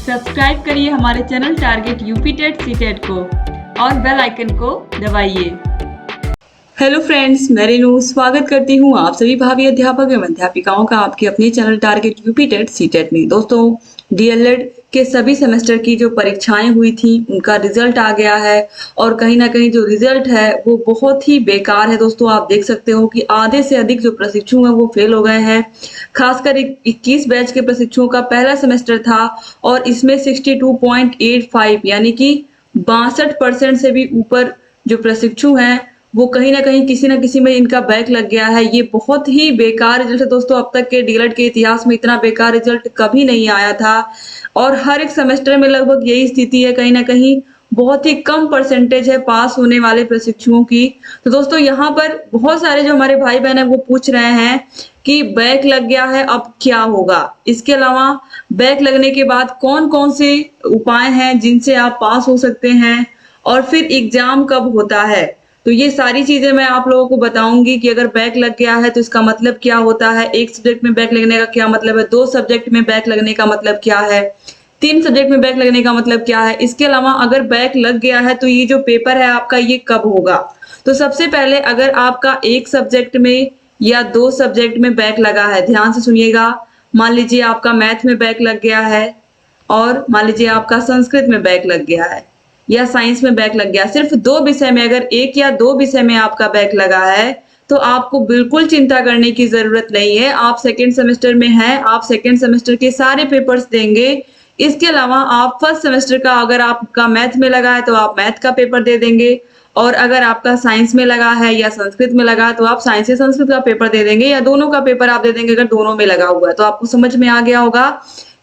Subscribe करिए हमारे channel target UP TET CTET को और बेल आइकन को दबाइए। हेलो फ्रेंड्स, मैं रेनू स्वागत करती हूँ आप सभी भावी अध्यापक एवं अध्यापिकाओं का आपके अपने channel target UP TET CTET में। दोस्तों, डीएलएड के सभी सेमेस्टर की जो परीक्षाएं हुई थी उनका रिजल्ट आ गया है और कहीं ना कहीं जो रिजल्ट है वो बहुत ही बेकार है। दोस्तों, आप देख सकते हो कि आधे से अधिक जो प्रशिक्षु हैं वो फेल हो गए हैं। खासकर 21 बैच के प्रशिक्षुओं का पहला सेमेस्टर था और इसमें 62.85 यानी कि 62% से भी ऊपर जो प्रशिक्षु हैं वो कहीं ना कहीं किसी ना किसी में इनका बैक लग गया है। ये बहुत ही बेकार रिजल्ट है दोस्तों। अब तक के डीएलएड के इतिहास में इतना बेकार रिजल्ट कभी नहीं आया था और हर एक सेमेस्टर में लगभग यही स्थिति है। कहीं ना कहीं बहुत ही कम परसेंटेज है पास होने वाले प्रशिक्षुओं की। तो दोस्तों, यहाँ पर बहुत सारे जो हमारे भाई बहन है वो पूछ रहे हैं कि बैक लग गया है अब क्या होगा। इसके अलावा बैक लगने के बाद कौन कौन से उपाय हैं जिनसे आप पास हो सकते हैं और फिर एग्जाम कब होता है। तो ये सारी चीजें मैं आप लोगों को बताऊंगी कि अगर बैक लग गया है तो इसका मतलब क्या होता है, एक सब्जेक्ट में बैक लगने का क्या मतलब है, 2 सब्जेक्ट में बैक लगने का मतलब क्या है, 3 सब्जेक्ट में बैक लगने का मतलब क्या है। इसके अलावा अगर बैक लग गया है तो ये जो पेपर है आपका ये कब होगा। तो सबसे पहले अगर आपका एक सब्जेक्ट में या 2 सब्जेक्ट में बैक लगा है, ध्यान से सुनिएगा। मान लीजिए आपका मैथ में बैक लग गया है और मान लीजिए आपका संस्कृत में बैक लग गया है या साइंस में बैक लग गया, सिर्फ 2 विषय में अगर 1 या 2 विषय में आपका बैक लगा है तो आपको बिल्कुल चिंता करने की जरूरत नहीं है। आप सेकेंड सेमेस्टर में हैं, आप सेकेंड सेमेस्टर के सारे पेपर्स देंगे। इसके अलावा आप फर्स्ट सेमेस्टर का अगर आपका मैथ में लगा है तो आप मैथ का पेपर दे देंगे और अगर आपका साइंस में लगा है या संस्कृत में लगा है तो आप साइंस या संस्कृत का पेपर दे देंगे या दोनों का पेपर आप दे देंगे अगर दोनों में लगा हुआ है। तो आपको समझ में आ गया होगा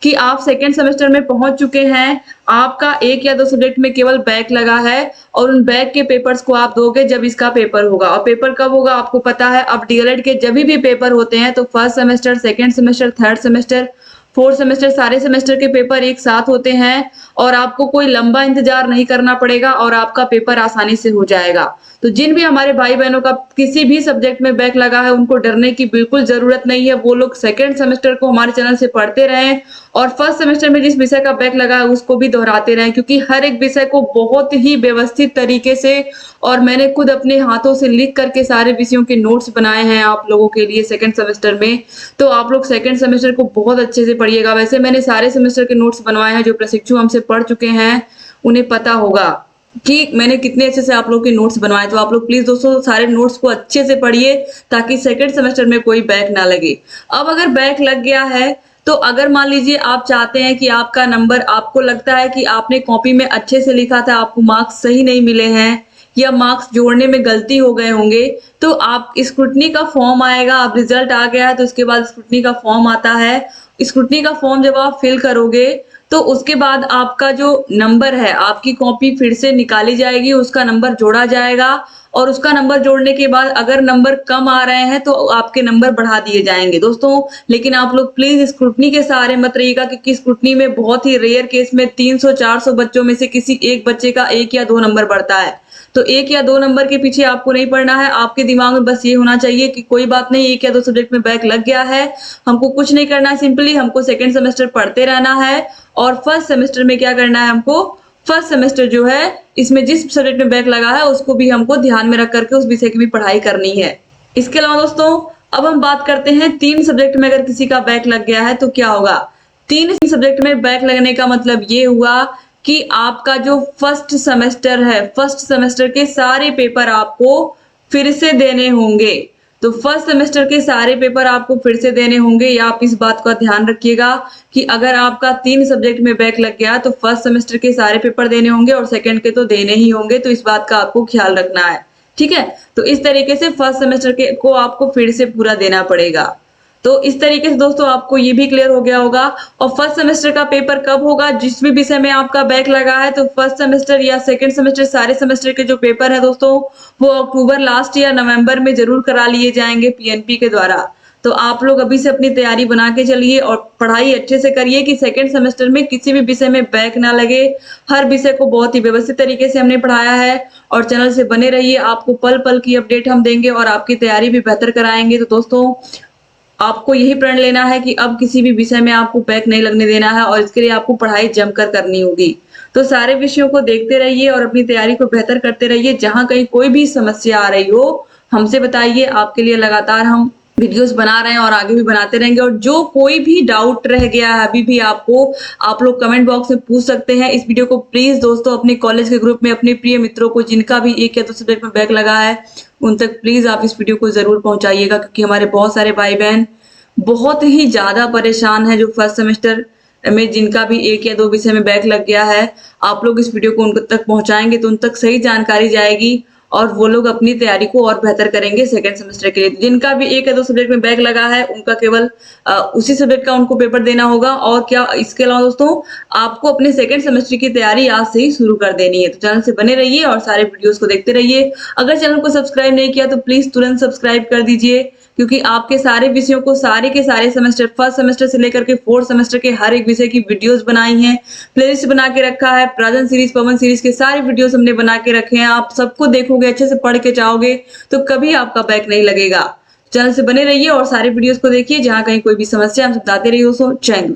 कि आप सेकेंड सेमेस्टर में पहुंच चुके हैं। आपका 1 या 2 सब्जेक्ट में केवल बैक लगा है और उन बैक के पेपर्स को आप दोगे जब इसका पेपर होगा। और पेपर कब होगा आपको पता है। अब डीएलएड के जब भी पेपर होते हैं तो first semester, second semester, third semester, fourth semester, सारे सेमेस्टर के पेपर एक साथ होते हैं और आपको कोई लंबा इंतजार नहीं करना पड़ेगा और आपका पेपर आसानी से हो जाएगा। तो जिन भी हमारे भाई बहनों का किसी भी सब्जेक्ट में बैक लगा है उनको डरने की बिल्कुल जरूरत नहीं है। वो लोग सेकेंड सेमेस्टर को हमारे चैनल से पढ़ते रहें और फर्स्ट सेमेस्टर में जिस विषय का बैक लगा है उसको भी दोहराते रहें, क्योंकि हर एक विषय को बहुत ही व्यवस्थित तरीके से और मैंने खुद अपने हाथों से लिख करके सारे विषयों के नोट्स बनाए हैं आप लोगों के लिए सेकेंड सेमेस्टर में। तो आप लोग सेकेंड सेमेस्टर को बहुत अच्छे से पढ़िएगा। वैसे मैंने सारे सेमेस्टर के नोट्स बनवाए हैं, जो प्रशिक्षु हमसे पढ़ चुके हैं उन्हें पता होगा कि मैंने कितने अच्छे से आप लोग के नोट्स बनवाए। तो आप लोग प्लीज दोस्तों सारे नोट्स को अच्छे से पढ़िए ताकि सेकेंड सेमेस्टर में कोई बैक ना लगे। अब अगर बैक लग गया है तो अगर मान लीजिए आप चाहते हैं कि आपका नंबर, आपको लगता है कि आपने कॉपी में अच्छे से लिखा था, आपको मार्क्स सही नहीं मिले हैं या मार्क्स जोड़ने में गलती हो गए होंगे, तो आप स्क्रूटनी का फॉर्म आएगा। अब रिजल्ट आ गया है तो उसके बाद स्क्रूटनी का फॉर्म आता है। स्क्रूटनी का फॉर्म जब आप फिल करोगे तो उसके बाद आपका जो नंबर है, आपकी कॉपी फिर से निकाली जाएगी, उसका नंबर जोड़ा जाएगा और उसका नंबर जोड़ने के बाद अगर नंबर कम आ रहे हैं तो आपके नंबर बढ़ा दिए जाएंगे दोस्तों। लेकिन आप लोग प्लीज स्क्रूटनी के सहारे मत रहिएगा, क्योंकि स्क्रूटनी में बहुत ही रेयर केस में 300-400 बच्चों में से किसी एक बच्चे का 1 या 2 नंबर बढ़ता है। तो 1 या 2 नंबर के पीछे आपको नहीं पढ़ना है। आपके दिमाग में बस ये होना चाहिए कि कोई बात नहीं, 1 या 2 सब्जेक्ट में बैक लग गया है, हमको कुछ नहीं करना है, सिंपली हमको सेकेंड सेमेस्टर पढ़ते रहना है और फर्स्ट सेमेस्टर में क्या करना है, हमको फर्स्ट सेमेस्टर जो है इसमें जिस सब्जेक्ट में बैक लगा है उसको भी हमको ध्यान में रख करके उस विषय की भी पढ़ाई करनी है। इसके अलावा दोस्तों अब हम बात करते हैं 3 सब्जेक्ट में अगर किसी का बैक लग गया है तो क्या होगा। 3 सब्जेक्ट में बैक लगने का मतलब ये हुआ कि आपका जो फर्स्ट सेमेस्टर है, फर्स्ट सेमेस्टर के सारे पेपर आपको फिर से देने होंगे। तो फर्स्ट सेमेस्टर के सारे पेपर आपको फिर से देने होंगे। या आप इस बात का ध्यान रखिएगा कि अगर आपका 3 सब्जेक्ट में बैक लग गया तो फर्स्ट सेमेस्टर के सारे पेपर देने होंगे और सेकंड के तो देने ही होंगे। तो इस बात का आपको ख्याल रखना है, ठीक है। तो इस तरीके से फर्स्ट सेमेस्टर के को आपको फिर से पूरा देना पड़ेगा। तो इस तरीके से दोस्तों आपको ये भी क्लियर हो गया होगा। और फर्स्ट सेमेस्टर का पेपर कब होगा, जिस भी विषय में आपका बैक लगा है तो फर्स्ट सेमेस्टर या सेकंड सेमेस्टर सारे सेमेस्टर के जो पेपर है दोस्तों वो अक्टूबर लास्ट या नवंबर में जरूर करा लिए जाएंगे पीएनपी के द्वारा। तो आप लोग अभी से अपनी तैयारी बना के चलिए और पढ़ाई अच्छे से करिए कि सेकंड सेमेस्टर में किसी भी विषय में बैक ना लगे। हर विषय को बहुत ही व्यवस्थित तरीके से हमने पढ़ाया है और चैनल से बने रहिए, आपको पल पल की अपडेट हम देंगे और आपकी तैयारी भी बेहतर कराएंगे। तो दोस्तों आपको यही प्रण लेना है कि अब किसी भी विषय में आपको बैक नहीं लगने देना है और इसके लिए आपको पढ़ाई जमकर करनी होगी। तो सारे विषयों को देखते रहिए और अपनी तैयारी को बेहतर करते रहिए। जहाँ कहीं कोई भी समस्या आ रही हो, हमसे बताइए। आपके लिए लगातार हम वीडियोस बना रहे हैं और आगे भी बनाते रहेंगे। और जो कोई भी डाउट रह गया है अभी भी आपको, आप लोग कमेंट बॉक्स में पूछ सकते हैं। इस वीडियो को प्लीज दोस्तों अपने कॉलेज के ग्रुप में अपने प्रिय मित्रों को, जिनका भी एक या दो सब्जेक्ट में बैक लगा है, उन तक प्लीज आप इस वीडियो को जरूर पहुंचाइएगा, क्योंकि हमारे बहुत सारे भाई बहन बहुत ही ज्यादा परेशान है जो फर्स्ट सेमेस्टर में जिनका भी एक या दो विषय में बैक लग गया है। आप लोग इस वीडियो को उन तक पहुंचाएंगे तो उन तक सही जानकारी जाएगी और वो लोग अपनी तैयारी को और बेहतर करेंगे सेकंड सेमेस्टर के लिए। जिनका भी एक या दो सब्जेक्ट में बैक लगा है उनका केवल उसी सब्जेक्ट का उनको पेपर देना होगा। और क्या, इसके अलावा दोस्तों आपको अपने सेकंड सेमेस्टर की तैयारी आज से ही शुरू कर देनी है। तो चैनल से बने रहिए और सारे वीडियोस को देखते रहिए। अगर चैनल को सब्सक्राइब नहीं किया तो प्लीज तुरंत सब्सक्राइब कर दीजिए, क्योंकि आपके सारे विषयों को, सारे के सारे सेमेस्टर, फर्स्ट सेमेस्टर से लेकर के फोर्थ सेमेस्टर के हर एक विषय की वीडियोस बनाई हैं, प्लेलिस्ट बना के रखा है। प्राजन सीरीज, पवन सीरीज के सारे वीडियोस हमने बना के रखे हैं। आप सबको देखोगे, अच्छे से पढ़ के जाओगे तो कभी आपका बैक नहीं लगेगा। चैनल से बने रहिए और सारे वीडियोस को देखिए। जहां कहीं कोई भी समस्या हम बताते रहिए दोस्तों। जय हिंद।